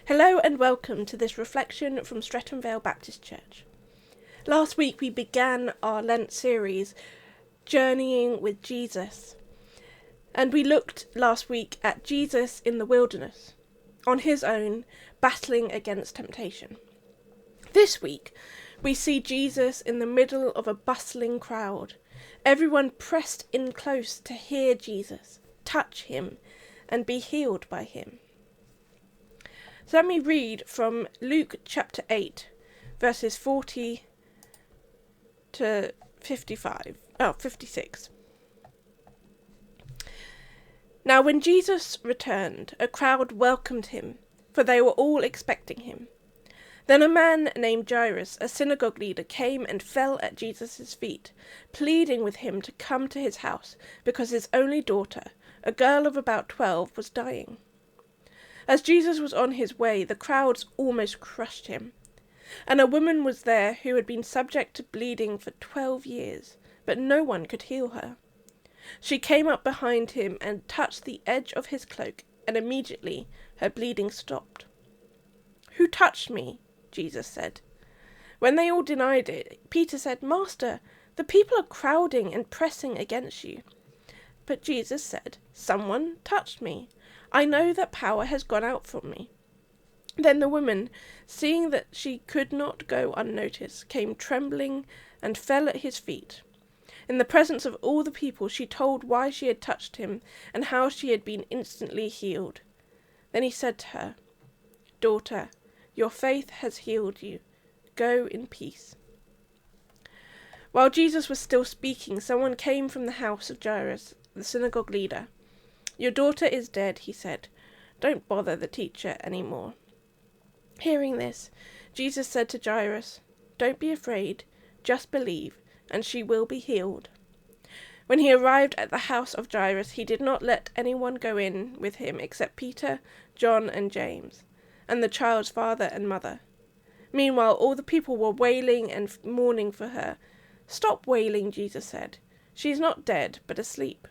Hello and welcome to this reflection from Streatham Vale Baptist Church. Last week we began our Lent series, Journeying with Jesus, and we looked last week at Jesus in the wilderness, on his own, battling against temptation. This week we see Jesus in the middle of a bustling crowd, everyone pressed in close to hear Jesus, touch him, and be healed by him. So let me read from Luke chapter 8, verses 40 to 56. Now when Jesus returned, a crowd welcomed him, for they were all expecting him. Then a man named Jairus, a synagogue leader, came and fell at Jesus' feet, pleading with him to come to his house, because his only daughter, a girl of about 12, was dying. As Jesus was on his way, the crowds almost crushed him. And a woman was there who had been subject to bleeding for 12 years, but no one could heal her. She came up behind him and touched the edge of his cloak, and immediately her bleeding stopped. "Who touched me?" Jesus said. When they all denied it, Peter said, "Master, the people are crowding and pressing against you." But Jesus said, "Someone touched me. I know that power has gone out from me." Then the woman, seeing that she could not go unnoticed, came trembling and fell at his feet. In the presence of all the people, she told why she had touched him and how she had been instantly healed. Then he said to her, "Daughter, your faith has healed you. Go in peace." While Jesus was still speaking, someone came from the house of Jairus, the synagogue leader. "Your daughter is dead," he said. "Don't bother the teacher any more." Hearing this, Jesus said to Jairus, "Don't be afraid, just believe, and she will be healed." When he arrived at the house of Jairus, he did not let anyone go in with him except Peter, John, and James, and the child's father and mother. Meanwhile, all the people were wailing and mourning for her. "Stop wailing," Jesus said. "She is not dead, but asleep."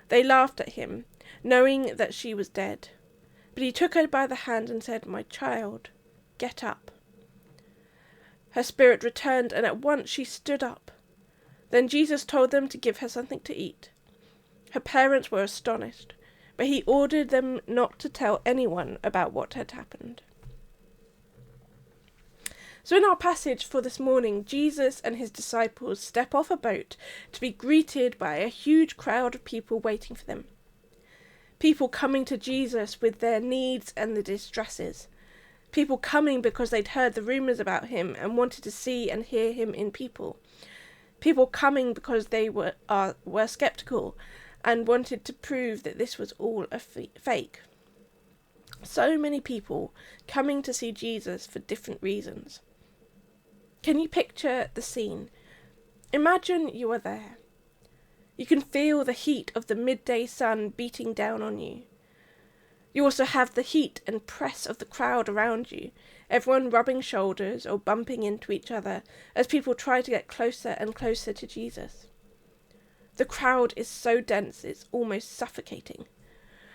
They laughed at him, knowing that she was dead. But he took her by the hand and said, "My child, get up." Her spirit returned, and at once she stood up. Then Jesus told them to give her something to eat. Her parents were astonished, but he ordered them not to tell anyone about what had happened. So in our passage for this morning, Jesus and his disciples step off a boat to be greeted by a huge crowd of people waiting for them. People coming to Jesus with their needs and their distresses. People coming because they'd heard the rumours about him and wanted to see and hear him in people. People coming because they were sceptical and wanted to prove that this was all a fake. So many people coming to see Jesus for different reasons. Can you picture the scene? Imagine you are there. You can feel the heat of the midday sun beating down on you. You also have the heat and press of the crowd around you, everyone rubbing shoulders or bumping into each other as people try to get closer and closer to Jesus. The crowd is so dense it's almost suffocating.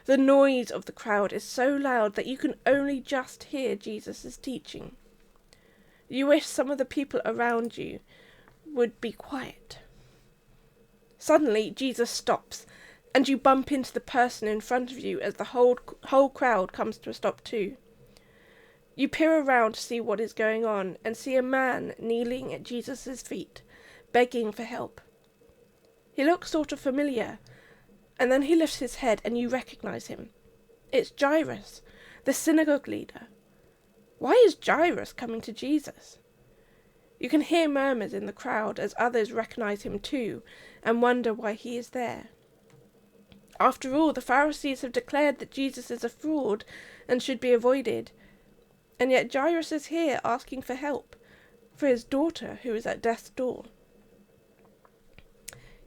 The noise of the crowd is so loud that you can only just hear Jesus' teaching. You wish some of the people around you would be quiet. Suddenly, Jesus stops, and you bump into the person in front of you as the whole crowd comes to a stop too. You peer around to see what is going on, and see a man kneeling at Jesus' feet, begging for help. He looks sort of familiar, and then he lifts his head and you recognize him. It's Jairus, the synagogue leader. Why is Jairus coming to Jesus? You can hear murmurs in the crowd as others recognize him too and wonder why he is there. After all, the Pharisees have declared that Jesus is a fraud and should be avoided. And yet Jairus is here asking for help for his daughter who is at death's door.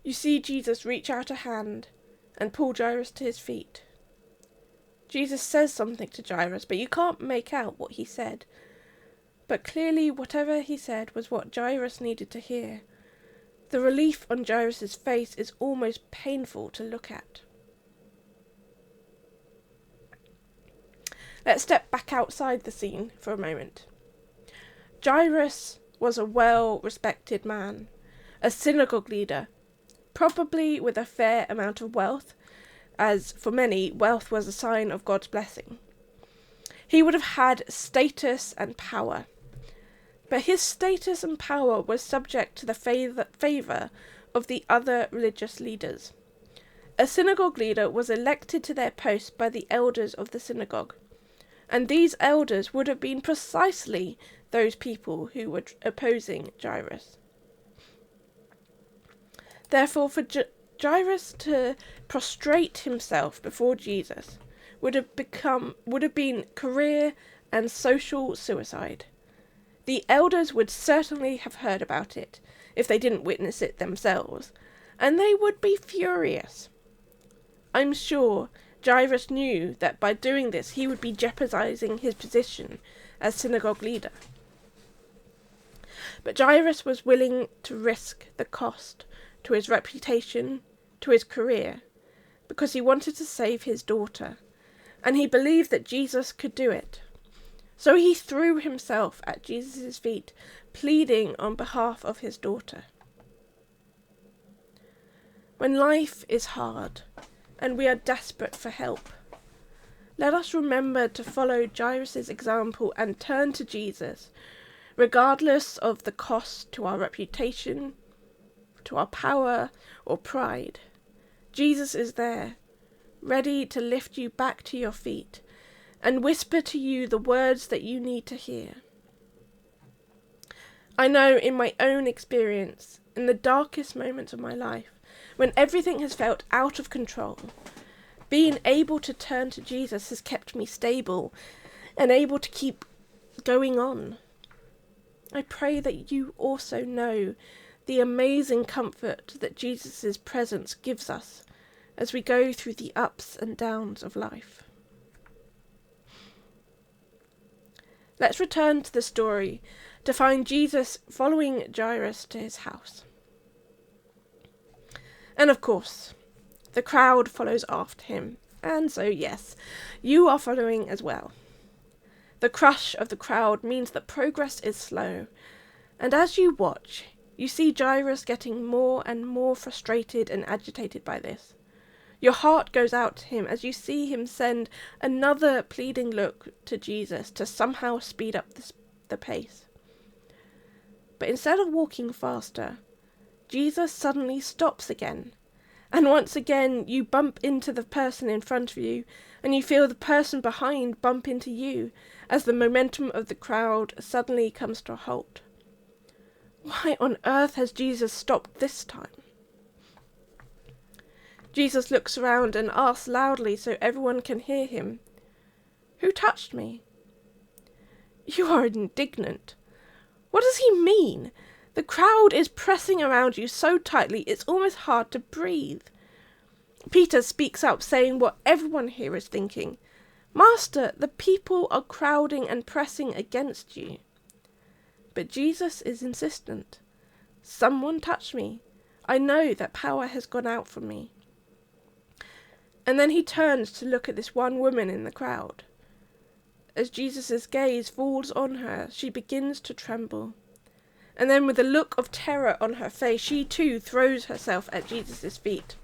You see Jesus reach out a hand and pull Jairus to his feet. Jesus says something to Jairus, but you can't make out what he said. But clearly whatever he said was what Jairus needed to hear. The relief on Jairus' face is almost painful to look at. Let's step back outside the scene for a moment. Jairus was a well-respected man, a synagogue leader, probably with a fair amount of wealth, as for many, wealth was a sign of God's blessing. He would have had status and power, but his status and power was subject to the favour of the other religious leaders. A synagogue leader was elected to their post by the elders of the synagogue, and these elders would have been precisely those people who were opposing Jairus. Therefore, for Jairus to prostrate himself before Jesus would have been career and social suicide. The elders would certainly have heard about it if they didn't witness it themselves, and they would be furious. I'm sure Jairus knew that by doing this he would be jeopardizing his position as synagogue leader. But Jairus was willing to risk the cost to his reputation, to his career, because he wanted to save his daughter, and he believed that Jesus could do it. So he threw himself at Jesus' feet, pleading on behalf of his daughter. When life is hard, and we are desperate for help, let us remember to follow Jairus' example and turn to Jesus, regardless of the cost to our reputation, to our power or pride. Jesus is there, ready to lift you back to your feet and whisper to you the words that you need to hear. I know in my own experience, in the darkest moments of my life, when everything has felt out of control, being able to turn to Jesus has kept me stable and able to keep going on. I pray that you also know the amazing comfort that Jesus' presence gives us as we go through the ups and downs of life. Let's return to the story to find Jesus following Jairus to his house. And of course, the crowd follows after him, and so yes, you are following as well. The crush of the crowd means that progress is slow, and as you watch, you see Jairus getting more and more frustrated and agitated by this. Your heart goes out to him as you see him send another pleading look to Jesus to somehow speed up the pace. But instead of walking faster, Jesus suddenly stops again, and once again you bump into the person in front of you, and you feel the person behind bump into you as the momentum of the crowd suddenly comes to a halt. Why on earth has Jesus stopped this time? Jesus looks around and asks loudly so everyone can hear him, "Who touched me?" You are indignant. What does he mean? The crowd is pressing around you so tightly it's almost hard to breathe. Peter speaks up, saying what everyone here is thinking. "Master, the people are crowding and pressing against you." But Jesus is insistent. "Someone touched me. I know that power has gone out from me." And then he turns to look at this one woman in the crowd. As Jesus' gaze falls on her, she begins to tremble. And then with a look of terror on her face, she too throws herself at Jesus' feet.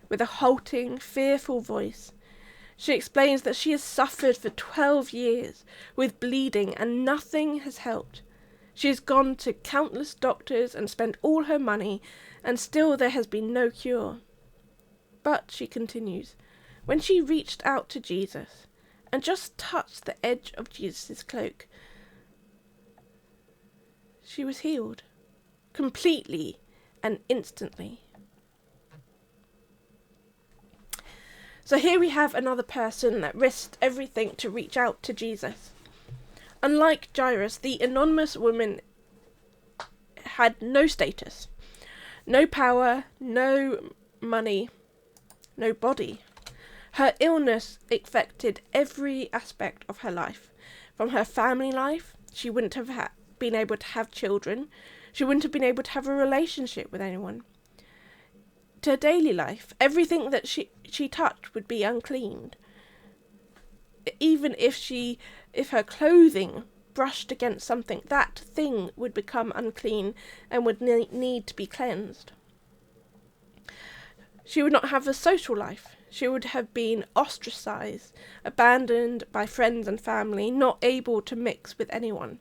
With a halting, fearful voice, she explains that she has suffered for 12 years with bleeding and nothing has helped. She has gone to countless doctors and spent all her money, and still there has been no cure. But, she continues, when she reached out to Jesus and just touched the edge of Jesus' cloak, she was healed, completely and instantly. So here we have another person that risked everything to reach out to Jesus. Unlike Jairus, the anonymous woman had no status, no power, no money, no body. Her illness affected every aspect of her life. From her family life, she wouldn't have been able to have children. She wouldn't have been able to have a relationship with anyone. To her daily life, everything that she touched would be unclean. even if her clothing brushed against something, that thing would become unclean and would need to be cleansed. She would not have a social life. She would have been ostracized, abandoned by friends and family, not able to mix with anyone.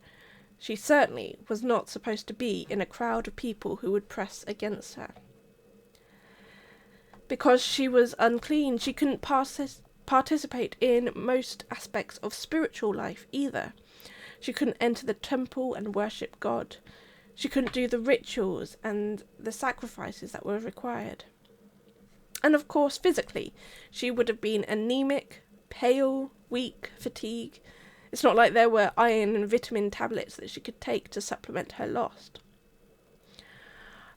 She certainly was not supposed to be in a crowd of people who would press against her. Because she was unclean, she couldn't participate in most aspects of spiritual life either. She couldn't enter the temple and worship God. She couldn't do the rituals and the sacrifices that were required. And of course, physically, she would have been anemic, pale, weak, fatigued. It's not like there were iron and vitamin tablets that she could take to supplement her loss.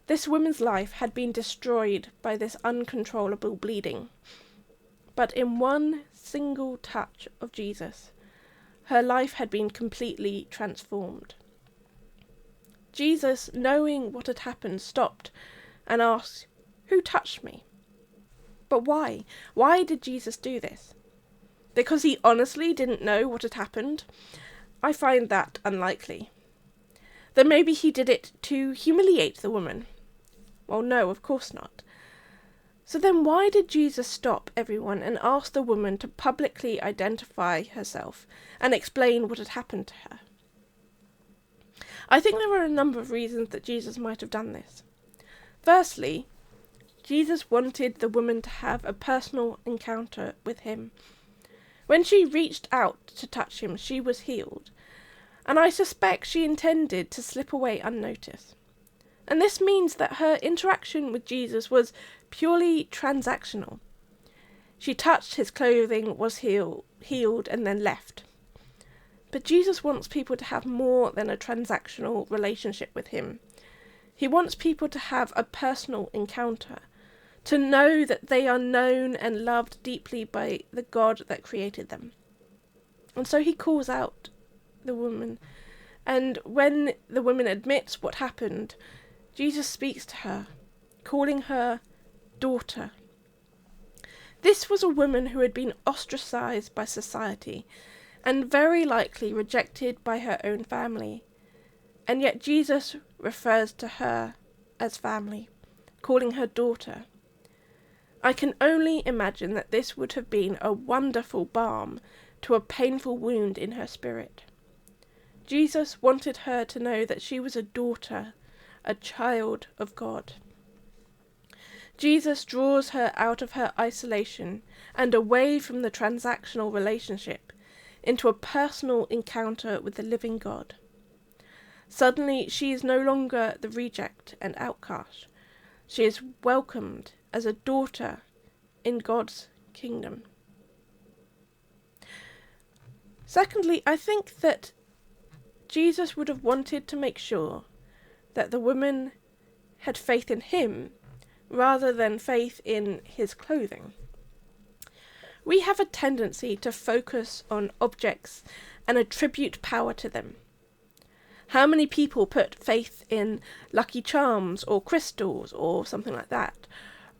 This woman's life had been destroyed by this uncontrollable bleeding. But in one single touch of Jesus, her life had been completely transformed. Jesus, knowing what had happened, stopped and asked, "Who touched me?" But why? Why did Jesus do this? Because he honestly didn't know what had happened? I find that unlikely. Then maybe he did it to humiliate the woman. Well, no, of course not. So then why did Jesus stop everyone and ask the woman to publicly identify herself and explain what had happened to her? I think there were a number of reasons that Jesus might have done this. Firstly, Jesus wanted the woman to have a personal encounter with him. When she reached out to touch him, she was healed, and I suspect she intended to slip away unnoticed. And this means that her interaction with Jesus was purely transactional. She touched his clothing, was healed, and then left. But Jesus wants people to have more than a transactional relationship with him. He wants people to have a personal encounter, to know that they are known and loved deeply by the God that created them. And so he calls out the woman, and when the woman admits what happened, Jesus speaks to her, calling her daughter. This was a woman who had been ostracized by society and very likely rejected by her own family, and yet Jesus refers to her as family, calling her daughter. I can only imagine that this would have been a wonderful balm to a painful wound in her spirit. Jesus wanted her to know that she was a daughter, a child of God. Jesus draws her out of her isolation and away from the transactional relationship into a personal encounter with the living God. Suddenly, she is no longer the reject and outcast. She is welcomed as a daughter in God's kingdom. Secondly, I think that Jesus would have wanted to make sure that the woman had faith in him rather than faith in his clothing. We have a tendency to focus on objects and attribute power to them. How many people put faith in lucky charms or crystals or something like that?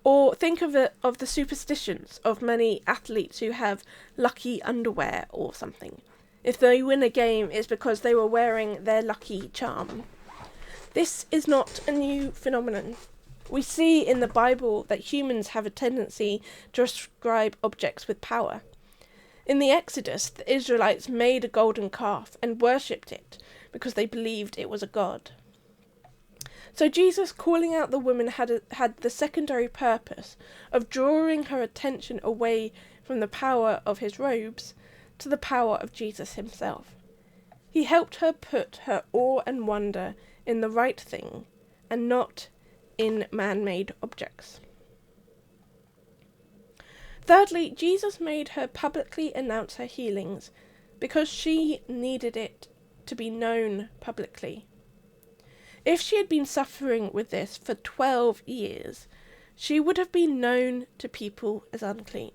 Or think of the superstitions of many athletes who have lucky underwear or something. If they win a game, it's because they were wearing their lucky charm. This is not a new phenomenon. We see in the Bible that humans have a tendency to ascribe objects with power. In the Exodus, the Israelites made a golden calf and worshipped it because they believed it was a god. So Jesus calling out the woman had the secondary purpose of drawing her attention away from the power of his robes to the power of Jesus himself. He helped her put her awe and wonder in the right thing and not in man-made objects. Thirdly, Jesus made her publicly announce her healings because she needed it to be known publicly. If she had been suffering with this for 12 years, she would have been known to people as unclean.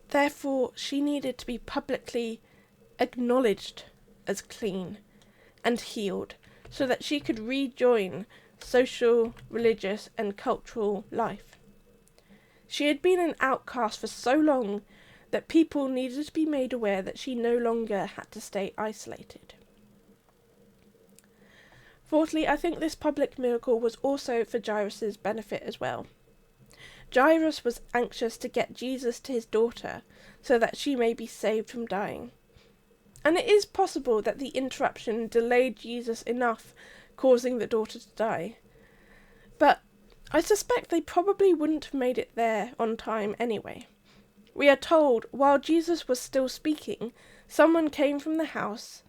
Therefore, she needed to be publicly acknowledged as clean and healed so that she could rejoin social, religious, and cultural life. She had been an outcast for so long that people needed to be made aware that she no longer had to stay isolated. Fourthly, I think this public miracle was also for Jairus' benefit as well. Jairus was anxious to get Jesus to his daughter so that she may be saved from dying. And it is possible that the interruption delayed Jesus enough, causing the daughter to die. But I suspect they probably wouldn't have made it there on time anyway. We are told, while Jesus was still speaking, someone came from the house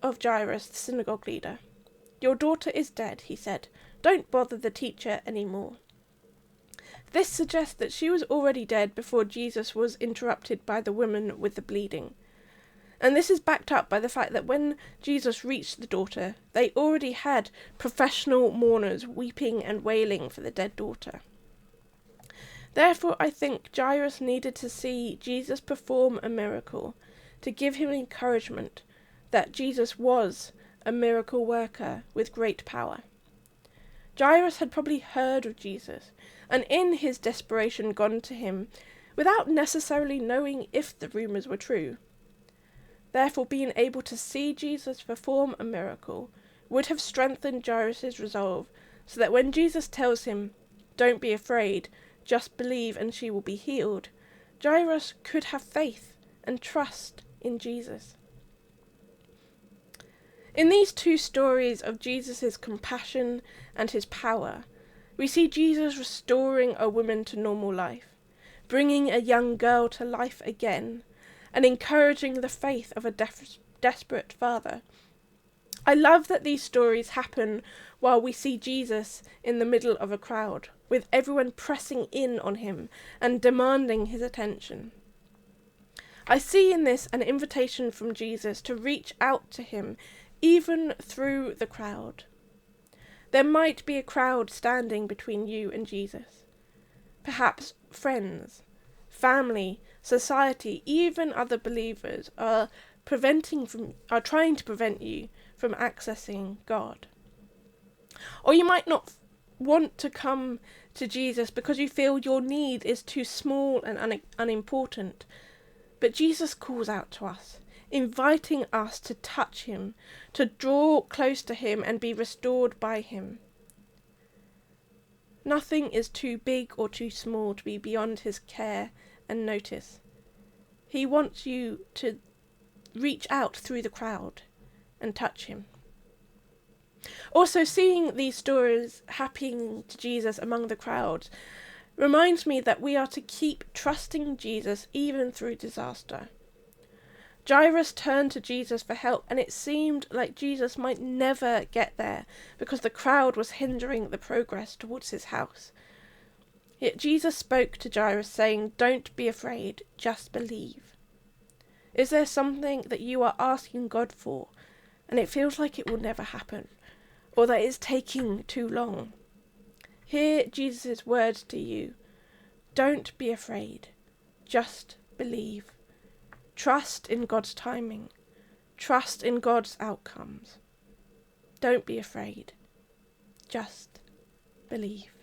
of Jairus, the synagogue leader. "Your daughter is dead," he said. "Don't bother the teacher anymore." This suggests that she was already dead before Jesus was interrupted by the woman with the bleeding. And this is backed up by the fact that when Jesus reached the daughter, they already had professional mourners weeping and wailing for the dead daughter. Therefore, I think Jairus needed to see Jesus perform a miracle to give him encouragement that Jesus was a miracle worker with great power. Jairus had probably heard of Jesus, and in his desperation gone to him without necessarily knowing if the rumours were true. Therefore, being able to see Jesus perform a miracle would have strengthened Jairus' resolve, so that when Jesus tells him, "Don't be afraid, just believe and she will be healed," Jairus could have faith and trust in Jesus. In these two stories of Jesus' compassion and his power, we see Jesus restoring a woman to normal life, bringing a young girl to life again, and encouraging the faith of a desperate father. I love that these stories happen while we see Jesus in the middle of a crowd, with everyone pressing in on him and demanding his attention. I see in this an invitation from Jesus to reach out to him even through the crowd. There might be a crowd standing between you and Jesus. Perhaps friends, family, society, even other believers are trying to prevent you from accessing God. Or you might not want to come to Jesus because you feel your need is too small and unimportant. But Jesus calls out to us, inviting us to touch him, to draw close to him and be restored by him. Nothing is too big or too small to be beyond his care and notice. He wants you to reach out through the crowd and touch him. Also, seeing these stories happening to Jesus among the crowds reminds me that we are to keep trusting Jesus even through disaster. Jairus turned to Jesus for help, and it seemed like Jesus might never get there because the crowd was hindering the progress towards his house. Yet Jesus spoke to Jairus saying, "Don't be afraid, just believe." Is there something that you are asking God for and it feels like it will never happen, or that it's taking too long? Hear Jesus' words to you. Don't be afraid, just believe. Trust in God's timing. Trust in God's outcomes. Don't be afraid, just believe.